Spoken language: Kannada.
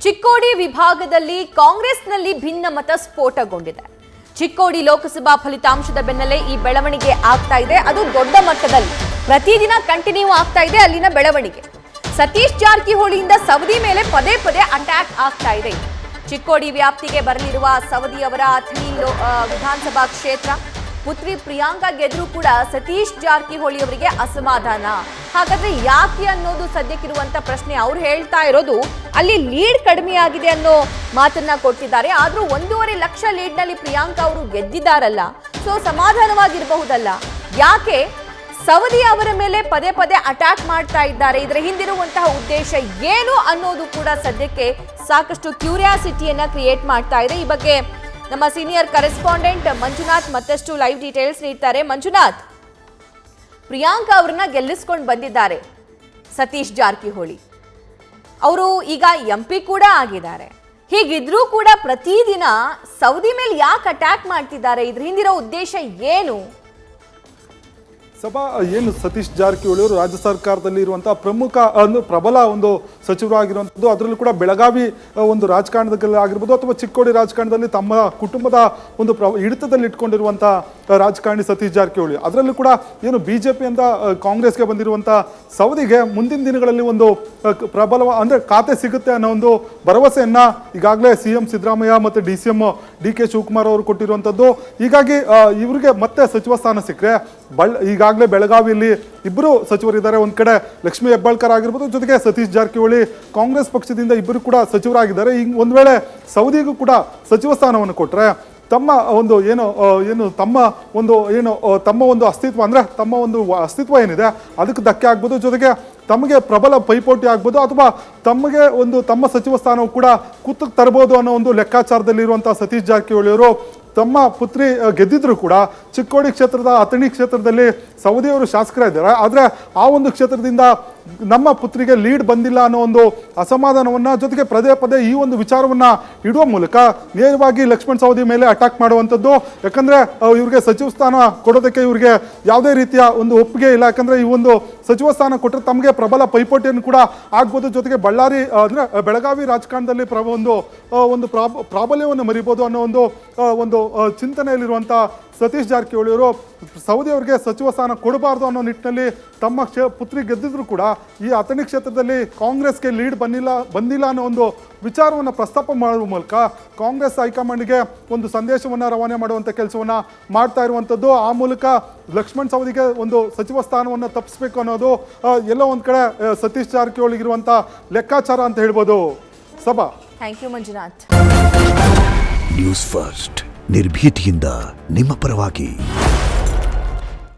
ಚಿಕ್ಕೋಡಿ ವಿಭಾಗದಲ್ಲಿ ಕಾಂಗ್ರೆಸ್ನಲ್ಲಿ ಭಿನ್ನಮತ ಸ್ಫೋಟಗೊಂಡಿದೆ. ಚಿಕ್ಕೋಡಿ ಲೋಕಸಭಾ ಫಲಿತಾಂಶದ ಬೆನ್ನಲ್ಲೇ ಈ ಬೆಳವಣಿಗೆ ಆಗ್ತಾ ಇದೆ. ಅದು ದೊಡ್ಡ ಮಟ್ಟದಲ್ಲಿ ಪ್ರತಿದಿನ ಕಂಟಿನ್ಯೂ ಆಗ್ತಾ ಇದೆ ಅಲ್ಲಿನ ಬೆಳವಣಿಗೆ. ಸತೀಶ್ ಜಾರಕಿಹೊಳಿಯಿಂದ ಸವದಿ ಮೇಲೆ ಪದೇ ಪದೇ ಅಟ್ಯಾಕ್ ಆಗ್ತಾ ಇದೆ. ಚಿಕ್ಕೋಡಿ ವ್ಯಾಪ್ತಿಗೆ ಬರಲಿರುವ ಸವದಿ ಅವರ ಅಥಣಿ ವಿಧಾನಸಭಾ ಕ್ಷೇತ್ರ ಪುತ್ರಿ ಪ್ರಿಯಾಂಕಾ ಗೆದ್ರು ಕೂಡ ಸತೀಶ್ ಜಾರಕಿಹೊಳಿ ಅವರಿಗೆ ಅಸಮಾಧಾನ. ಹಾಗಾದ್ರೆ ಯಾಕೆ ಅನ್ನೋದು ಸದ್ಯಕ್ಕಿರುವಂತ ಪ್ರಶ್ನೆ. ಅವ್ರು ಹೇಳ್ತಾ ಇರೋದು ಅಲ್ಲಿ ಲೀಡ್ ಕಡಿಮೆ ಆಗಿದೆ ಅನ್ನೋ ಮಾತನ್ನ ಕೊಟ್ಟಿದ್ದಾರೆ. ಆದ್ರೂ 1.5 ಲಕ್ಷ ಲೀಡ್ ನಲ್ಲಿ ಪ್ರಿಯಾಂಕಾ ಅವರು ಗೆದ್ದಿದ್ದಾರಲ್ಲ, ಸೊ ಸಮಾಧಾನವಾಗಿರಬಹುದಲ್ಲ. ಯಾಕೆ ಸವದಿ ಅವರ ಮೇಲೆ ಪದೇ ಪದೇ ಅಟ್ಯಾಕ್ ಮಾಡ್ತಾ ಇದ್ದಾರೆ? ಇದರ ಹಿಂದಿರುವಂತಹ ಉದ್ದೇಶ ಏನು ಅನ್ನೋದು ಕೂಡ ಸದ್ಯಕ್ಕೆ ಸಾಕಷ್ಟು ಕ್ಯೂರಿಯಾಸಿಟಿಯನ್ನ ಕ್ರಿಯೇಟ್ ಮಾಡ್ತಾ ಇದೆ. ಈ ಬಗ್ಗೆ ನಮ್ಮ ಸೀನಿಯರ್ ಕರೆಸ್ಪಾಂಡೆಂಟ್ ಮಂಜುನಾಥ್ ಮತ್ತಷ್ಟು ಲೈವ್ ಡೀಟೇಲ್ಸ್ ನೀಡ್ತಾರೆ. ಮಂಜುನಾಥ್, ಪ್ರಿಯಾಂಕಾ ಅವರನ್ನ ಗೆಲ್ಲಿಸ್ಕೊಂಡು ಬಂದಿದ್ದಾರೆ ಸತೀಶ್ ಜಾರಕಿಹೊಳಿ ಅವರು, ಈಗ MP ಕೂಡ ಆಗಿದ್ದಾರೆ. ಹೀಗಿದ್ರೂ ಕೂಡ ಪ್ರತಿದಿನ ಸವದಿ ಮೇಲೆ ಯಾಕೆ ಅಟ್ಯಾಕ್ ಮಾಡ್ತಿದ್ದಾರೆ? ಇದ್ರ ಹಿಂದಿರೋ ಉದ್ದೇಶ ಏನು? ಸಭಾ ಏನು ಸತೀಶ್ ಜಾರಕಿಹೊಳಿ ಅವರು ರಾಜ್ಯ ಸರ್ಕಾರದಲ್ಲಿ ಇರುವಂತಹ ಪ್ರಮುಖ ಪ್ರಬಲ ಒಂದು ಸಚಿವರಾಗಿರುವಂಥದ್ದು, ಅದರಲ್ಲೂ ಕೂಡ ಬೆಳಗಾವಿ ಒಂದು ರಾಜಕಾರಣದಲ್ಲಿ ಆಗಿರ್ಬೋದು ಅಥವಾ ಚಿಕ್ಕೋಡಿ ರಾಜಕಾರಣದಲ್ಲಿ ತಮ್ಮ ಕುಟುಂಬದ ಒಂದು ಹಿಡಿತದಲ್ಲಿ ಇಟ್ಕೊಂಡಿರುವಂಥ ರಾಜಕಾರಣಿ ಸತೀಶ್ ಜಾರಕಿಹೊಳಿ. ಅದರಲ್ಲೂ ಕೂಡ ಏನು BJP ಅಂತ ಕಾಂಗ್ರೆಸ್ಗೆ ಬಂದಿರುವಂಥ ಸವದಿಗೆ ಮುಂದಿನ ದಿನಗಳಲ್ಲಿ ಒಂದು ಪ್ರಬಲ ಅಂದರೆ ಖಾತೆ ಸಿಗುತ್ತೆ ಅನ್ನೋ ಒಂದು ಭರವಸೆಯನ್ನು ಈಗಾಗಲೇ CM ಸಿದ್ದರಾಮಯ್ಯ ಮತ್ತು DCM DK ಶಿವಕುಮಾರ್ ಅವರು ಕೊಟ್ಟಿರುವಂಥದ್ದು. ಹೀಗಾಗಿ ಇವರಿಗೆ ಮತ್ತೆ ಸಚಿವ ಸ್ಥಾನ ಸಿಕ್ಕರೆ ಈಗಾಗಲೇ ಬೆಳಗಾವಿಯಲ್ಲಿ ಇಬ್ಬರು ಸಚಿವರಿದ್ದಾರೆ. ಒಂದು ಕಡೆ ಲಕ್ಷ್ಮೀ ಹೆಬ್ಬಾಳ್ಕರ್ ಆಗಿರ್ಬೋದು, ಜೊತೆಗೆ ಸತೀಶ್ ಜಾರಕಿಹೊಳಿ ಕಾಂಗ್ರೆಸ್ ಪಕ್ಷದಿಂದ ಇಬ್ಬರು ಕೂಡ ಸಚಿವರಾಗಿದ್ದಾರೆ. ಈಗ ಒಂದು ವೇಳೆ ಸವದಿಗೂ ಕೂಡ ಸಚಿವ ಸ್ಥಾನವನ್ನು ಕೊಟ್ಟರೆ ತಮ್ಮ ಒಂದು ತಮ್ಮ ಒಂದು ಅಸ್ತಿತ್ವ ಅಂದರೆ ತಮ್ಮ ಒಂದು ಅಸ್ತಿತ್ವ ಏನಿದೆ ಅದಕ್ಕೆ ಧಕ್ಕೆ ಆಗ್ಬೋದು, ಜೊತೆಗೆ ತಮಗೆ ಪ್ರಬಲ ಪೈಪೋಟಿ ಆಗ್ಬೋದು, ಅಥವಾ ತಮಗೆ ತಮ್ಮ ಸಚಿವ ಸ್ಥಾನವು ಕೂಡ ಕೂತಕ್ಕೆ ತರಬಹುದು ಅನ್ನೋ ಒಂದು ಲೆಕ್ಕಾಚಾರದಲ್ಲಿರುವಂಥ ಸತೀಶ್ ಜಾರಕಿಹೊಳಿ ಅವರು ತಮ್ಮ ಪುತ್ರಿ ಗೆದ್ದಿದ್ರು ಕೂಡ ಚಿಕ್ಕೋಡಿ ಕ್ಷೇತ್ರದ ಅಥಣಿ ಕ್ಷೇತ್ರದಲ್ಲಿ ಸವದಿಯವರು ಶಾಸಕರಾಗಿದ್ದಾರೆ. ಆದರೆ ಆ ಒಂದು ಕ್ಷೇತ್ರದಿಂದ ನಮ್ಮ ಪುತ್ರಿಗೆ ಲೀಡ್ ಬಂದಿಲ್ಲ ಅನ್ನೋ ಒಂದು ಅಸಮಾಧಾನವನ್ನು, ಜೊತೆಗೆ ಪದೇ ಪದೇ ಈ ಒಂದು ವಿಚಾರವನ್ನು ಇಡುವ ಮೂಲಕ ನೇರವಾಗಿ ಲಕ್ಷ್ಮಣ್ ಸವದಿ ಮೇಲೆ ಅಟ್ಯಾಕ್ ಮಾಡುವಂಥದ್ದು. ಯಾಕಂದರೆ ಇವ್ರಿಗೆ ಸಚಿವ ಸ್ಥಾನ ಕೊಡೋದಕ್ಕೆ ಇವ್ರಿಗೆ ಯಾವುದೇ ರೀತಿಯ ಒಂದು ಒಪ್ಪಿಗೆ ಇಲ್ಲ. ಯಾಕಂದರೆ ಈ ಒಂದು ಸಚಿವ ಸ್ಥಾನ ಕೊಟ್ಟರೆ ತಮಗೆ ಪ್ರಬಲ ಪೈಪೋಟಿಯನ್ನು ಕೂಡ ಆಗ್ಬೋದು, ಜೊತೆಗೆ ಬಳ್ಳಾರಿ ಅಂದರೆ ಬೆಳಗಾವಿ ರಾಜಕಾರಣದಲ್ಲಿ ಒಂದು ಪ್ರಾಬಲ್ಯವನ್ನು ಮರಿಬೋದು ಅನ್ನೋ ಒಂದು ಚಿಂತನೆಯಲ್ಲಿರುವಂಥ ಸತೀಶ್ ಜಾರಕಿಹೊಳಿ ಅವರು ಸವದಿ ಅವರಿಗೆ ಸಚಿವ ಸ್ಥಾನ ಕೊಡಬಾರ್ದು ಅನ್ನೋ ನಿಟ್ಟಿನಲ್ಲಿ ತಮ್ಮ ಪುತ್ರಿ ಗೆದ್ದಿದ್ರು ಕೂಡ ಈ ಅಥಣಿ ಕ್ಷೇತ್ರದಲ್ಲಿ ಕಾಂಗ್ರೆಸ್ಗೆ ಲೀಡ್ ಬಂದಿಲ್ಲ ಅನ್ನೋ ಒಂದು ವಿಚಾರವನ್ನು ಪ್ರಸ್ತಾಪ ಮಾಡುವ ಮೂಲಕ ಕಾಂಗ್ರೆಸ್ ಹೈಕಮಾಂಡ್ಗೆ ಒಂದು ಸಂದೇಶವನ್ನು ರವಾನೆ ಮಾಡುವಂಥ ಕೆಲಸವನ್ನು ಮಾಡ್ತಾ ಇರುವಂಥದ್ದು. ಆ ಮೂಲಕ ಲಕ್ಷ್ಮಣ್ ಸವದಿಗೆ ಒಂದು ಸಚಿವ ಸ್ಥಾನವನ್ನು ತಪ್ಪಿಸ್ಬೇಕು ಅನ್ನೋದು ಎಲ್ಲೋ ಒಂದು ಕಡೆ ಸತೀಶ್ ಜಾರಕಿಹೊಳಿಗಿರುವಂಥ ಲೆಕ್ಕಾಚಾರ ಅಂತ ಹೇಳ್ಬೋದು. ಸಭಾ, thank you Manjunath. News first ನಿರ್ಭೀತಿಯಿಂದ ನಿಮ್ಮ ಪರವಾಗಿ.